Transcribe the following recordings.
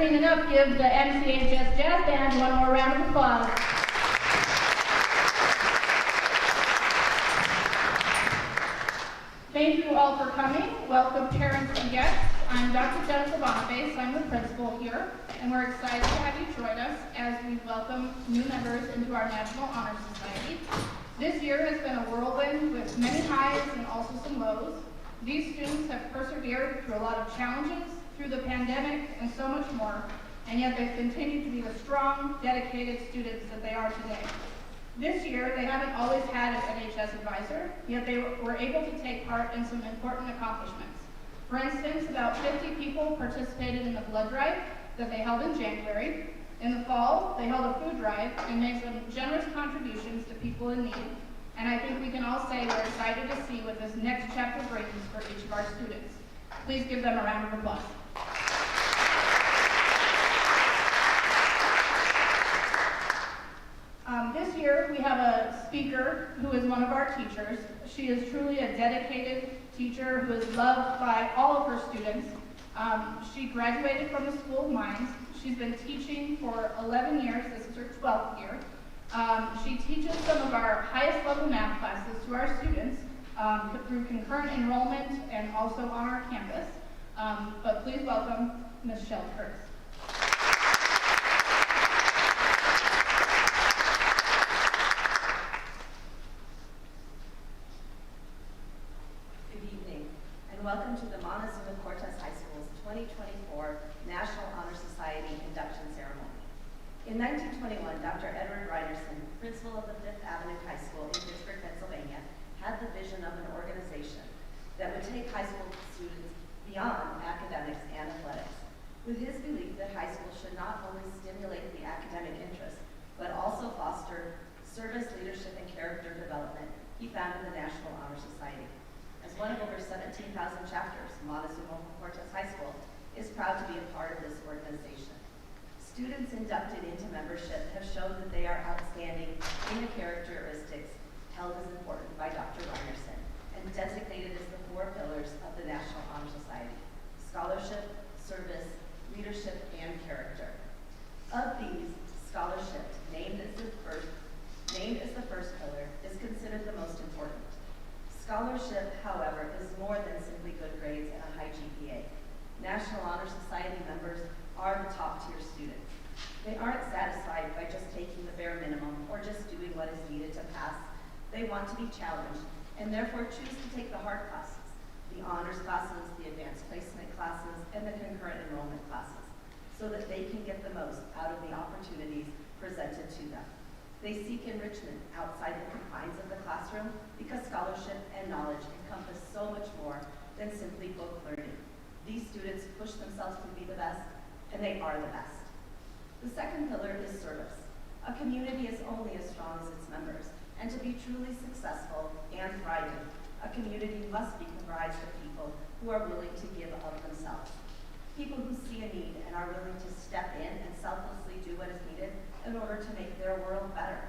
cleaning up, give the MCHS Jazz Band one more round of applause. Thank you all for coming. Welcome parents and guests. I'm Dr. Jennifer Boniface. I'm the principal here, and we're excited to have you join us as we welcome new members into our National Honor Society. This year has been a whirlwind with many highs and also some lows. These students have persevered through a lot of challenges, through the pandemic, and so much more, and yet they've continued to be the strong, dedicated students that they are today. This year, they haven't always had an NHS advisor, yet they were able to take part in some important accomplishments. For instance, about 50 people participated in the blood drive that they held in January. In the fall, they held a food drive and made some generous contributions to people in need. And I think we can all say we're excited to see what this next chapter brings for each of our students. Please give them a round of applause. This year, we have a speaker who is one of our teachers. She is truly a dedicated teacher who is loved by all of her students. She graduated from the School of Mines. She's been teaching for 11 years. This is her 12th year. She teaches some of our highest level math classes to our students through concurrent enrollment and also on our campus. But please welcome Ms. Shell Curtis. Welcome to the Montezuma-Cortez High School's 2024 National Honor Society Induction Ceremony. In 1921, Dr. Edward Rynerson, principal of the Fifth Avenue High School in Pittsburgh, Pennsylvania, had the vision of an organization that would take high school students beyond academics and athletics. With his belief that high school should not only stimulate the academic interest, but also foster service, leadership, and character development, he founded the National Honor Society. As one of over 17,000 chapters, Montezuma-Cortez High School is proud to be a part of this organization. Students inducted into membership have shown that they are outstanding in the characteristics held as important by Dr. Rynerson and designated as the 4 pillars of the National Honor Society: scholarship, service, leadership, and character. Of these, scholarship, named as the first pillar, is considered the most important. Scholarship, however, is more than simply good grades and a high GPA. National Honor Society members are the top-tier students. They aren't satisfied by just taking the bare minimum or just doing what is needed to pass. They want to be challenged and therefore choose to take the hard classes, the honors classes, the advanced placement classes, and the concurrent enrollment classes, so that they can get the most out of the opportunities presented to them. They seek enrichment outside the confines of the classroom because scholarship and knowledge encompass so much more than simply book learning. These students push themselves to be the best, and they are the best. The second pillar is service. A community is only as strong as its members, and to be truly successful and thriving, a community must be comprised of people who are willing to give of themselves. People who see a need and are willing to step in and selflessly do what is needed in order to make their world better.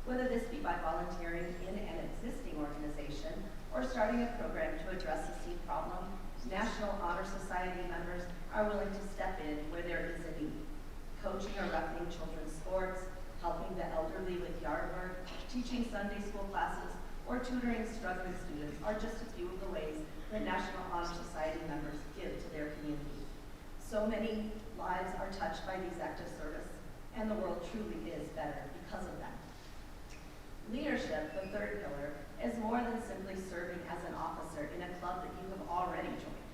Whether this be by volunteering in an existing organization or starting a program to address a seed problem, National Honor Society members are willing to step in where there is a need. Coaching or roughing children's sports, helping the elderly with yard work, teaching Sunday school classes, or tutoring struggling students are just a few of the ways that National Honor Society members give to their community. So many lives are touched by these acts of service, and the world truly is better because of them. Leadership, the third pillar, is more than simply serving as an officer in a club that you have already joined.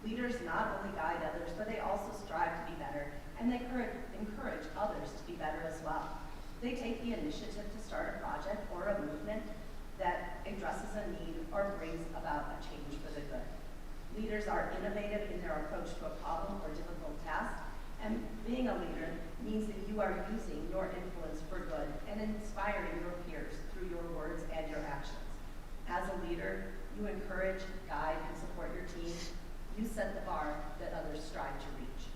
Leaders not only guide others, but they also strive to be better, and they encourage others to be better as well. They take the initiative to start a project or a movement that addresses a need or brings about a change for the good. Leaders are innovative in their approach to a problem or difficult task, and being a leader means that you are using your influence for good and inspiring your peers through your words and your actions. As a leader, you encourage, guide, and support your team. You set the bar that others strive to reach.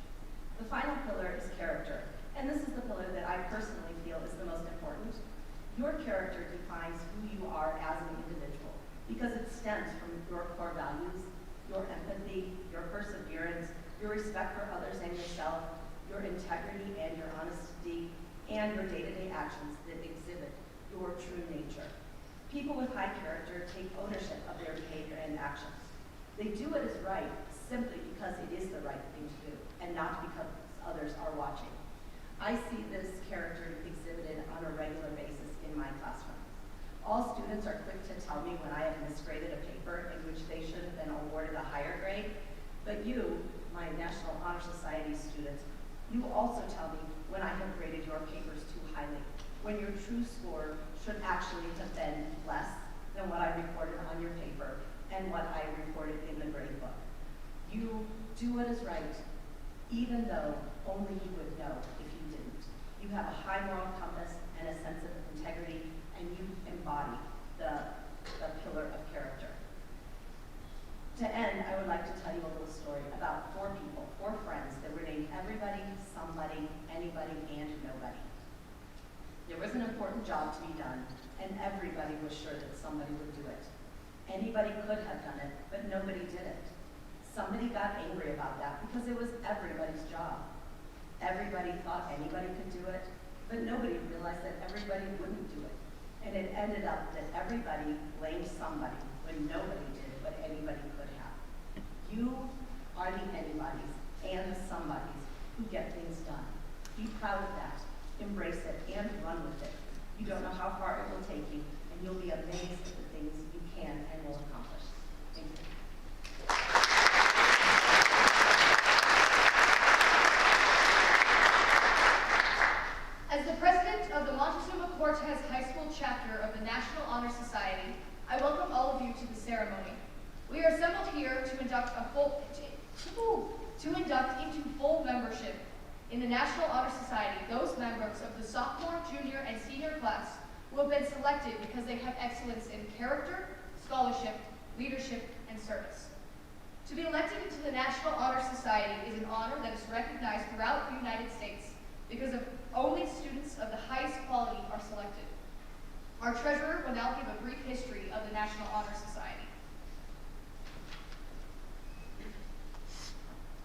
The final pillar is character, and this is the pillar that I personally feel is the most important. Your character defines who you are as an individual because it stems from your core values, your empathy, your perseverance, your respect for others and yourself, your integrity and your honesty, and your day-to-day actions that exhibit your true nature. People with high character take ownership of their behavior and actions. They do what is right simply because it is the right thing to do, and not because others are watching. I see this character exhibited on a regular basis in my classroom. All students are quick to tell me when I have misgraded a paper in which they should have been awarded a higher grade, but you, my National Honor Society students, you also tell me when I have graded your papers too highly, when your true score should actually have been less than what I recorded on your paper and what I reported in the grade book. You do what is right, even though only you would know if you didn't. You have a high moral compass and a sense of integrity, and you embody the pillar of character. To end, I would like to tell you a little story about four people, four friends that were named everybody, somebody, anybody, and nobody. There was an important job to be done, and everybody was sure that somebody would do it. Anybody could have done it, but nobody did it. Somebody got angry about that because it was everybody's job. Everybody thought anybody could do it, but nobody realized that everybody wouldn't do it. And it ended up that everybody blamed somebody when nobody did what anybody could have. You are the anybodies and the somebodies who get things done. Be proud of that. Embrace it and run with it. You don't know how far it will take you, and you'll be amazed at the things you can and will accomplish. Thank you. As the president of the Montezuma-Cortez High School chapter of the National Honor Society, I welcome all of you to the ceremony. We are assembled here to induct into full membership in the National Honor Society those members of the sophomore, junior, and senior class who have been selected because they have excellence in character, scholarship, leadership, and service. To be elected into the National Honor Society is an honor that is recognized throughout the United States because of only students of the highest quality are selected. Our treasurer will now give a brief history of the National Honor Society.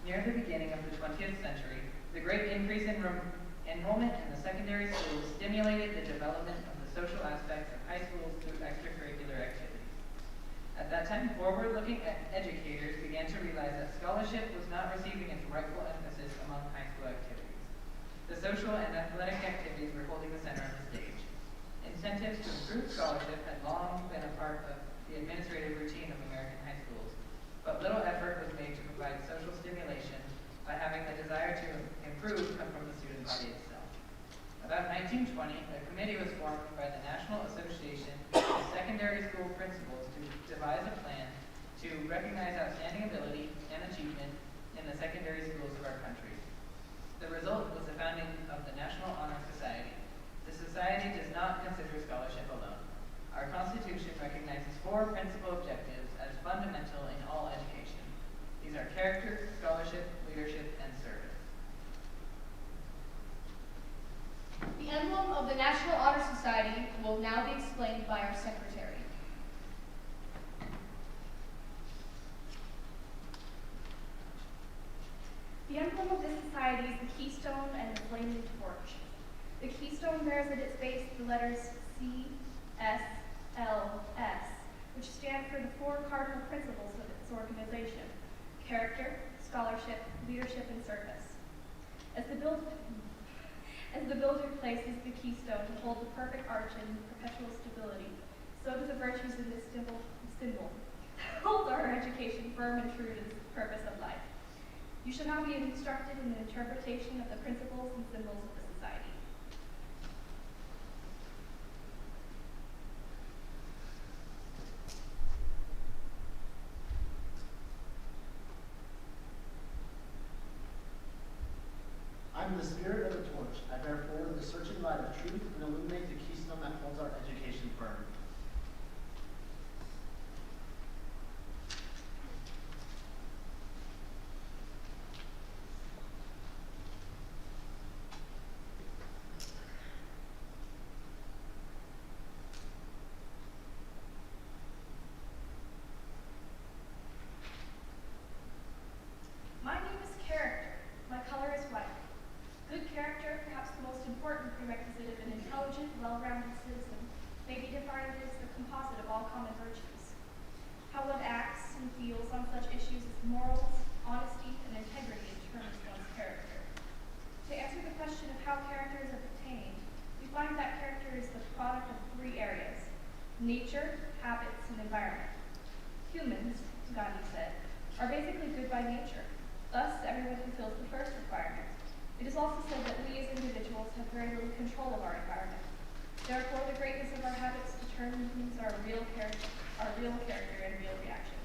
Near the beginning of the 20th century, the great increase in enrollment in the secondary schools stimulated the development of the social aspects of high schools through extracurricular activities. At that time, forward-looking educators began to realize that scholarship was not receiving its rightful emphasis among high school activities. The social and athletic activities were holding the center of the stage. Incentives to improve scholarship had long been a part of the administrative routine of American high schools, but little effort was made to provide social stimulation by having the desire to improve come from the student body itself. About 1920, a committee was formed by the National Association of Secondary School Principals to devise a plan to recognize outstanding ability and achievement in the secondary schools of our country. The result was the founding of the National Honor Society. The society does not consider scholarship alone. Our Constitution recognizes four principal objectives as fundamental in all education. These are character, scholarship, leadership, and service. The emblem of the National Honor Society will now be explained by our secretary. The emblem of this society is the keystone and the flaming torch. The keystone bears at its base the letters C.S.L.S., which stand for the four cardinal principles of its organization: character, scholarship, leadership, and service. As the builder places the keystone to hold the perfect arch in perpetual stability, so do the virtues in this symbol hold our education firm and true to the purpose of life. You shall now be instructed in the interpretation of the principles and symbols of the society. I am the spirit of the torch. I bear forward the searching light of truth and illuminate the keystone that holds our education firm. My name is Character. My color is white. focus on such issues as morals, honesty, and integrity determines one's character. To answer the question of how character is obtained, we find that character is the product of three areas: nature, habits, and environment. Humans, Gandhi said, are basically good by nature. Thus, everyone fulfills the first requirement. It is also said that we as individuals have very little control of our environment. Therefore, the greatness of our habits determines our real character and real reactions.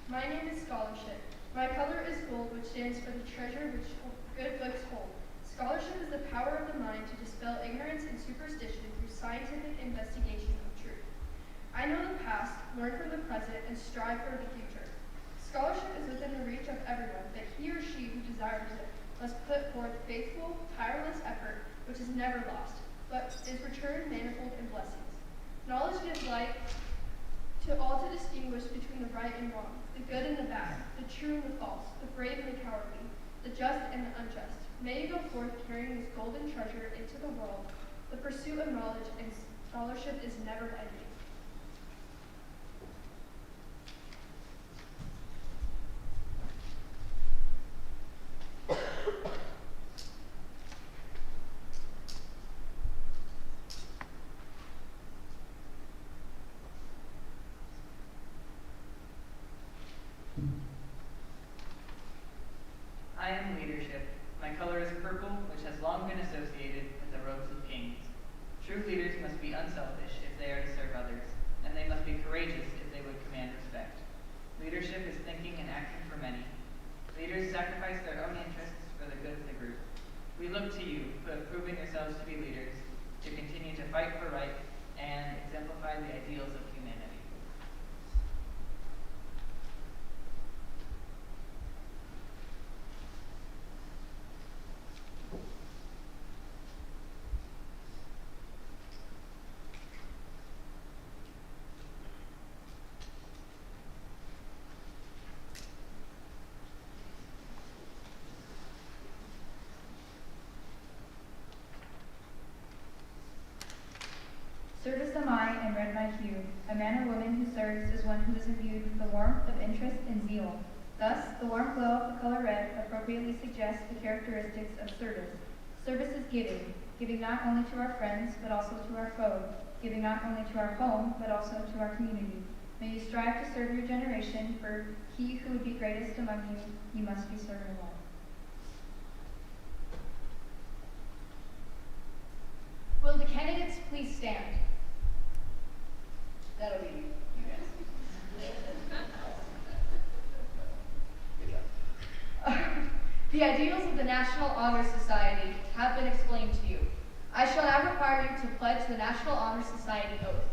My name is Scholarship. My color is gold, which stands for the treasure which good books hold. Scholarship is the power of the mind to dispel ignorance and superstition through scientific investigation of truth. I know the past, learn from the present, and strive for the future. Scholarship is within the reach of everyone, but he or she who desires it must put forth faithful, tireless effort, which is never lost, but is returned manifold in blessings. Knowledge gives light to all to distinguish between the right and wrong, the good and the bad, the true and the false, the brave and the cowardly, the just and the unjust. May you go forth carrying this golden treasure into the world. The pursuit of knowledge and scholarship is never ending. I am leadership. My color is purple, which has long been associated with the robes of kings. True leaders must be unselfish if they are to serve others, and they must be courageous if they would command respect. Leadership is thinking and acting for many. Leaders sacrifice their own interests for the good of the group. We look to you, who have proven yourselves to be leaders, to continue to fight for right and exemplify the ideals of humanity. Service am I, and red my hue. A man or woman who serves is one who is imbued with the warmth of interest and zeal. Thus, the warm glow of the color red appropriately suggests the characteristics of service. Service is giving, giving not only to our friends, but also to our foes, giving not only to our home, but also to our community. May you strive to serve your generation, for he who would be greatest among you, you must be serving well. Will the candidates please stand? That'll be you guys. Good job. The ideals of the National Honor Society have been explained to you. I shall now require you to pledge the National Honor Society oath.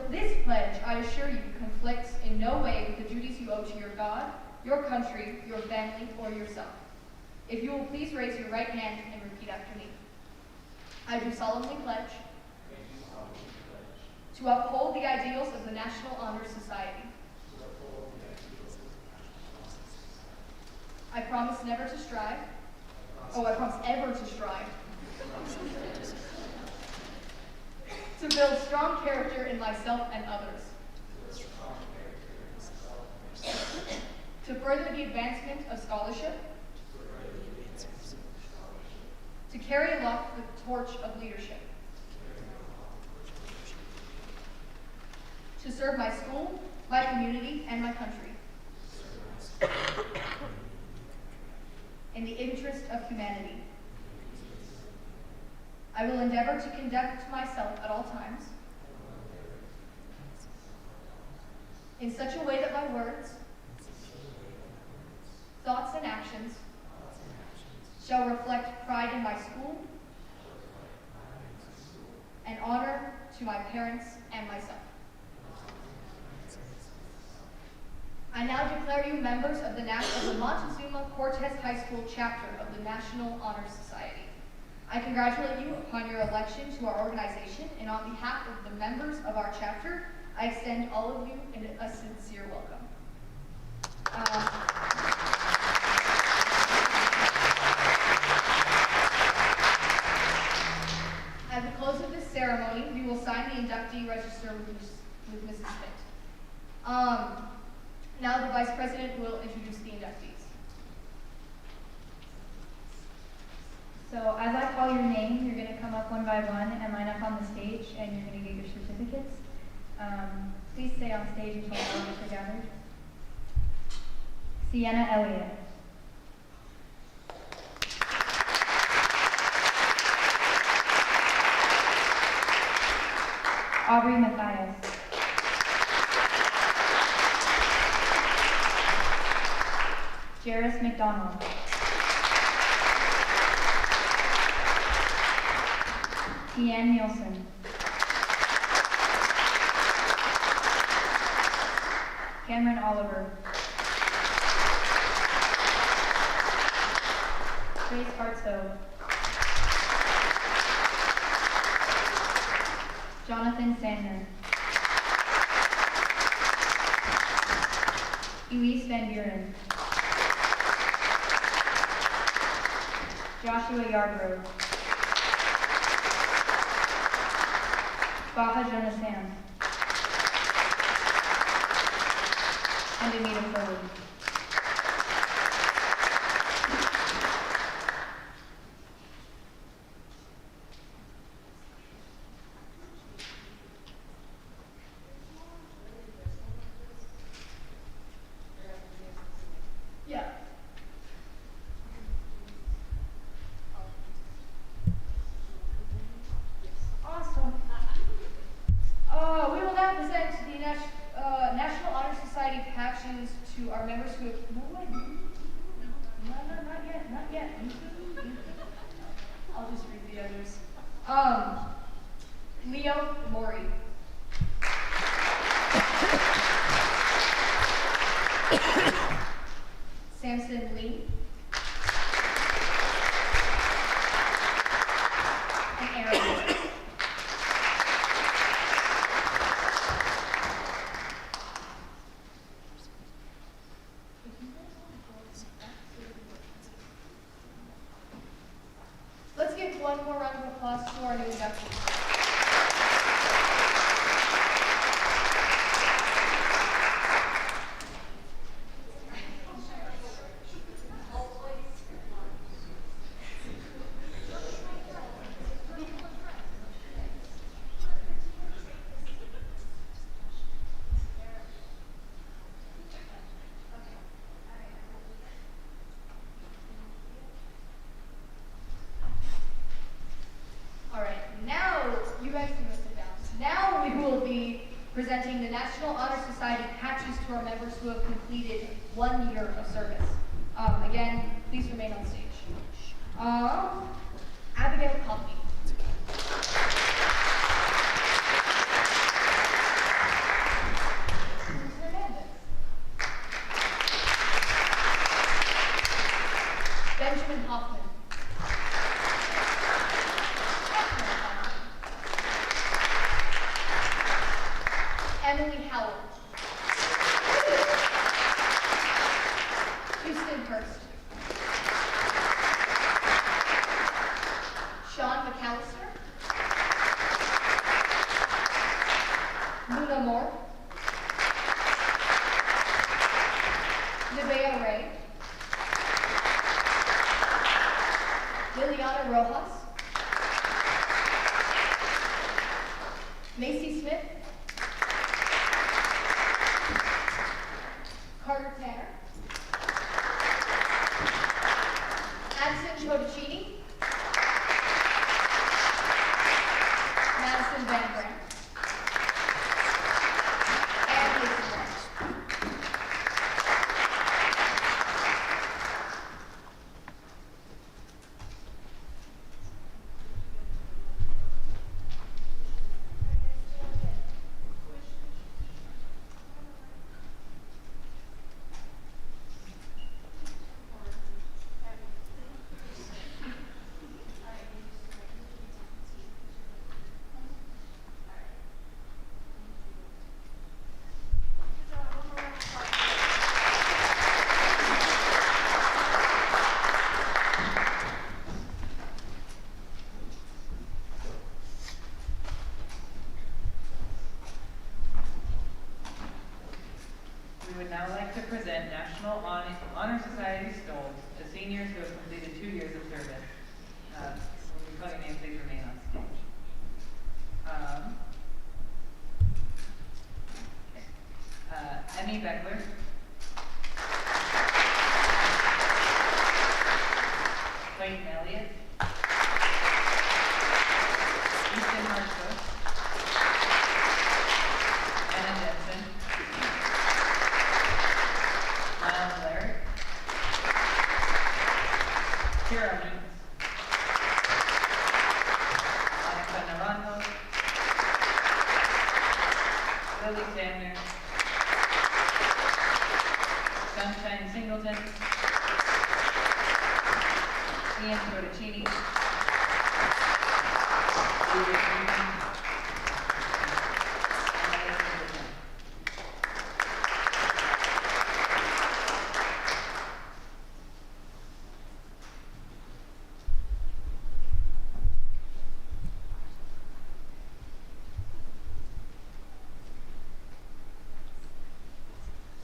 This pledge, I assure you, conflicts in no way with the duties you owe to your God, your country, your family, or yourself. If you will please raise your right hand and repeat after me. I do solemnly pledge to uphold the ideals of the National Honor Society. I promise never to strive. I promise ever to strive to build strong character in myself and others. To further the advancement of scholarship. To carry aloft the torch of leadership. To serve my school, my community, and my country. In the interest of humanity. I will endeavor to conduct myself at all times in such a way that my words, thoughts, and actions shall reflect pride in my school and honor to my parents and myself. I now declare you members of the Montezuma-Cortez High School chapter of the National Honor Society. I congratulate you upon your election to our organization, and on behalf of the members of our chapter, I extend all of you a sincere welcome. At the close of this ceremony, we will sign the inductee register with Mrs. Smith. Now the Vice President will introduce the inductees. So as I call your name, you're going to come up one by one and line up on the stage, and you're going to get your certificates. Please stay on stage until all of us are gathered. Sienna Elliott. Aubrey Matthias. Jairus McDonald. Tian Nielsen. Cameron Oliver. Grace Hartsoe. Jonathan Sandner. Elise Van Buren. Joshua Yarbrough. Baha Jonasan. And Anita Foley. Yeah. Awesome. We will now present the National Honor Society patches to our members who have. No, wait. No, not yet, not yet. I'll just read the others. Leo Mori. Samson Lee. And Aaron. Let's give one more round of applause to our new inductees. Presenting the National Honor Society patches to our members who have completed 1 year of service. Again, please remain on stage. Abigail Coffey. Benjamin Hoffman. Emily Howell. Houston Hurst. Sean McAllister. Luna Moore. Nevaeh Ray. Liliana Rojas. Macy Smith. Carter Tanner. Addison Codicini. Madison Van Brandt. And Lisa Moore. to present National Honor Society stoles to seniors who have completed 2 years of service. When we call your name, please remain on stage. Emmy Beckler. Clayton Elliott. Easton Hartsville. Anna Jensen. Miles Laird. Kira Means. Monica Naranjo. Lily Sandner. Sunshine Singleton. Ian Proticini. Julia Freeman. And Leah Singleton.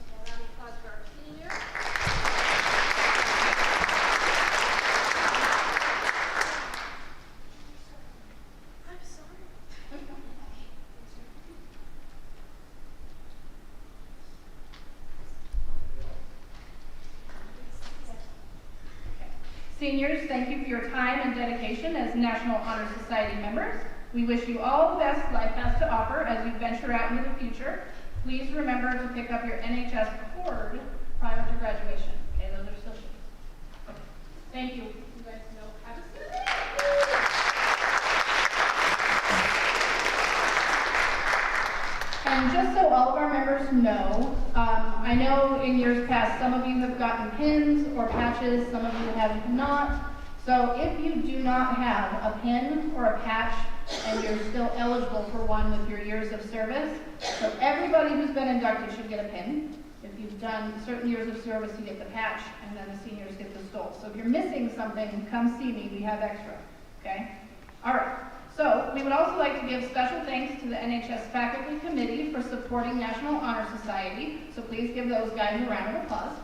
A round of applause for our seniors. Seniors, thank you for your time and dedication as National Honor Society members. We wish you all the best life has to offer as you venture out into the future. Please remember to pick up your NHS cord prior to graduation. Okay, those are still shoes. Thank you. You guys know how to sit. And just so all of our members know, I know in years past some of you have gotten pins or patches, some of you have not. So if you do not have a pin or a patch and you're still eligible for one with your years of service, so everybody who's been inducted should get a pin. If you've done certain years of service, you get the patch, and then the seniors get the stole. So if you're missing something, come see me, we have extra, okay? All right. So, we would also like to give special thanks to the NHS Faculty Committee for supporting National Honor Society. So please give those guys a round of applause.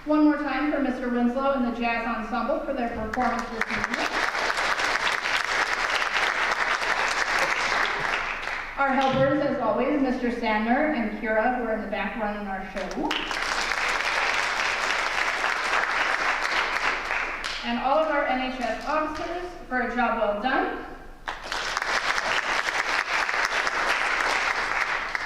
One more time for Mr. Winslow and the Jazz Ensemble for their performance this evening. Our helpers, as always, Mr. Sandler and Kira, who are in the back running our show. And all of our NHS officers for a job well done.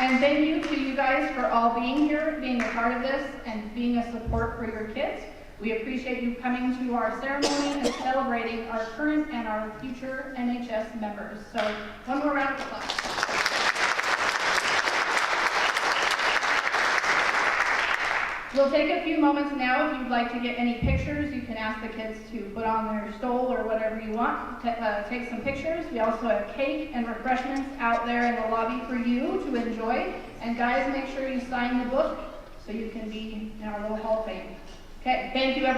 And thank you to you guys for all being here, being a part of this, and being a support for your kids. We appreciate you coming to our ceremony and celebrating our current and our future NHS members. So one more round of applause. We'll take a few moments now. If you'd like to get any pictures, you can ask the kids to put on their stole or whatever you want. Take some pictures. We also have cake and refreshments out there in the lobby for you to enjoy. And guys, make sure you sign the book so you can be in our little hall of fame. Okay, thank you everyone.